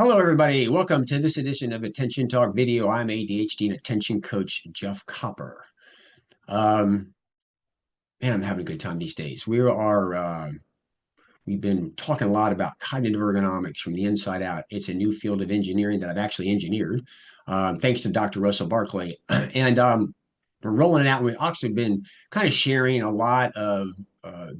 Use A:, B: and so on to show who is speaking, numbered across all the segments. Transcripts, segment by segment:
A: Hello, everybody. Welcome to this edition of Attention Talk Video. I'm ADHD and attention coach Jeff Copper. Man, I'm having a good time these days. We've been talking a lot about cognitive ergonomics from the inside out. It's a new field of engineering that I've actually engineered, thanks to Dr. Russell Barkley. And we're rolling it out. We've also been kind of sharing a lot of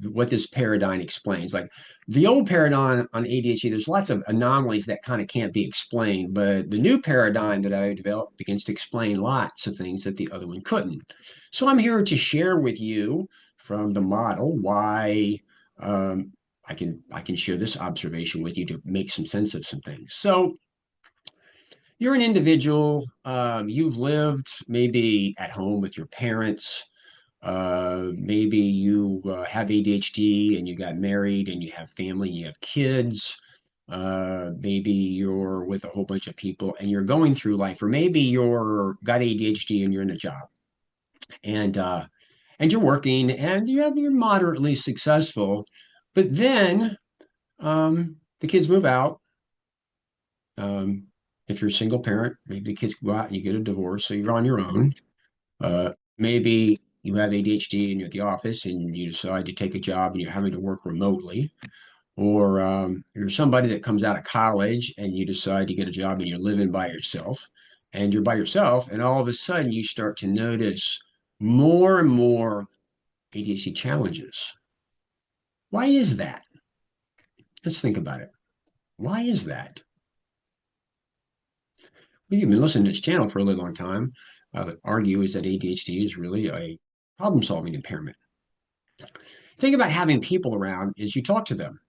A: what this paradigm explains. Like the old paradigm on ADHD, there's lots of anomalies that kind of can't be explained, but the new paradigm that I developed begins to explain lots of things that the other one couldn't. So I'm here to share with you from the model why I can share this observation with you to make some sense of some things. So you're an individual, you've lived maybe at home with your parents, maybe you have ADHD and you got married and you have family and you have kids. Maybe you're with a whole bunch of people and you're going through life, or maybe you're got ADHD and you're in a job and you're working and you're moderately successful, but then the kids move out. If you're a single parent, maybe the kids go out and you get a divorce, so you're on your own. Maybe you have ADHD and you're at the office and you decide to take a job and you're having to work remotely. Or you're somebody that comes out of college and you decide to get a job and you're living by yourself. And you're by yourself, and all of a sudden you start to notice more and more ADHD challenges. Why is that? Let's think about it. Why is that? Well, you've been listening to this channel for a really long time. I would argue is that ADHD is really a problem-solving impairment. Think about having people around is you talk to them.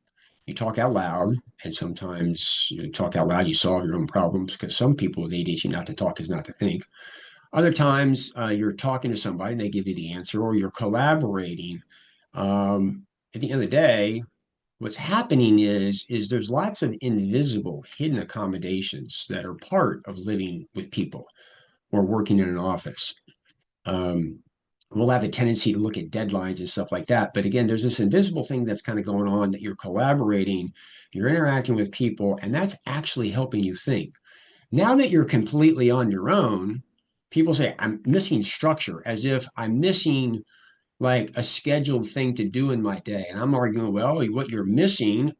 A: You talk out loud, and sometimes you talk out loud, you solve your own problems, because some people with ADHD, not to talk is not to think. Other times you're talking to somebody and they give you the answer, or you're collaborating. At the end of the day, what's happening is there's lots of invisible hidden accommodations that are part of living with people or working in an office. We'll have a tendency to look at deadlines and stuff like that. But again, there's this invisible thing that's kind of going on, that you're collaborating, you're interacting with people, and that's actually helping you think. Now that you're completely on your own, people say, I'm missing structure, as if I'm missing like a scheduled thing to do in my day. And I'm arguing, well, what you're missing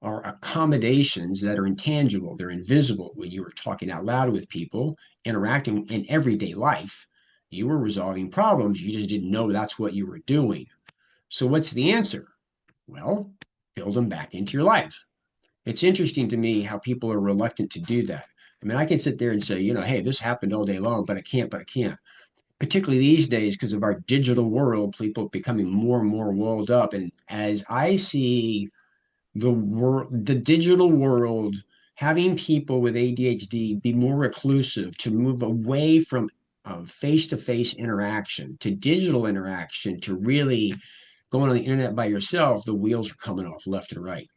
A: are accommodations that are intangible. They're invisible. When you were talking out loud with people, interacting in everyday life, you were resolving problems. You just didn't know that's what you were doing. So what's the answer? Well, build them back into your life. It's interesting to me how people are reluctant to do that. I mean, I can sit there and say, hey, this happened all day long, but I can't. Particularly these days, because of our digital world, people becoming more and more walled up. And as I see the digital world having people with ADHD be more reclusive, to move away from face-to-face interaction to digital interaction, to really going on the internet by yourself, the wheels are coming off left and right.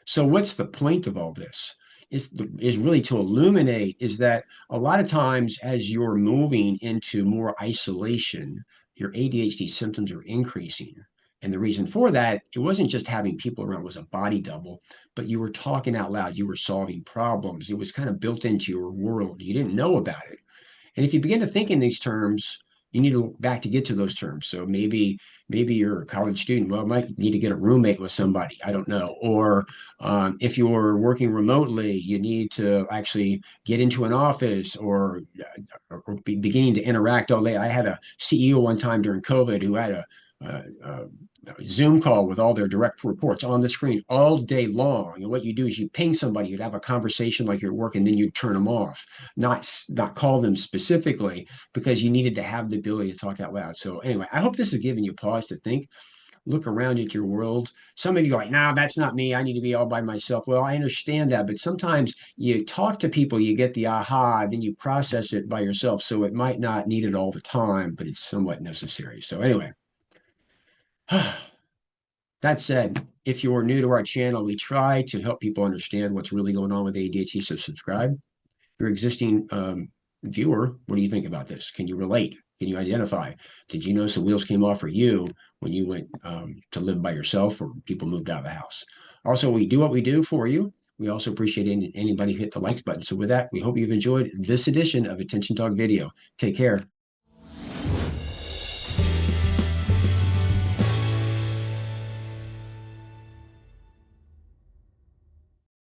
A: So what's the point of all this? Is really to illuminate is that a lot of times as you're moving into more isolation, your ADHD symptoms are increasing. And the reason for that, it wasn't just having people around, it was a body double, but you were talking out loud, you were solving problems. It was kind of built into your world. You didn't know about it. And if you begin to think in these terms, you need to look back to get to those terms. So maybe you're a college student. Well, might need to get a roommate with somebody. I don't know. Or if you're working remotely, you need to actually get into an office, or be beginning to interact all day. I had a CEO one time during COVID who had a Zoom call with all their direct reports on the screen all day long. And what you do is you ping somebody, you'd have a conversation like you're working, then you turn them off, not call them specifically, because you needed to have the ability to talk out loud. So anyway, I hope this is giving you pause to think. Look around at your world. Some of you go like, nah, that's not me. I need to be all by myself. Well, I understand that, but sometimes you talk to people, you get the aha, then you process it by yourself. So it might not need it all the time, but it's somewhat necessary. So anyway, that said, if you're new to our channel, we try to help people understand what's really going on with ADHD, so subscribe. Your existing viewer, what do you think about this? Can you relate? Can you identify? Did you notice the wheels came off for you when you went to live by yourself, or people moved out of the house? Also, we do what we do for you. We also appreciate anybody who hit the likes button. So with that, we hope you've enjoyed this edition of Attention Talk Video. Take care.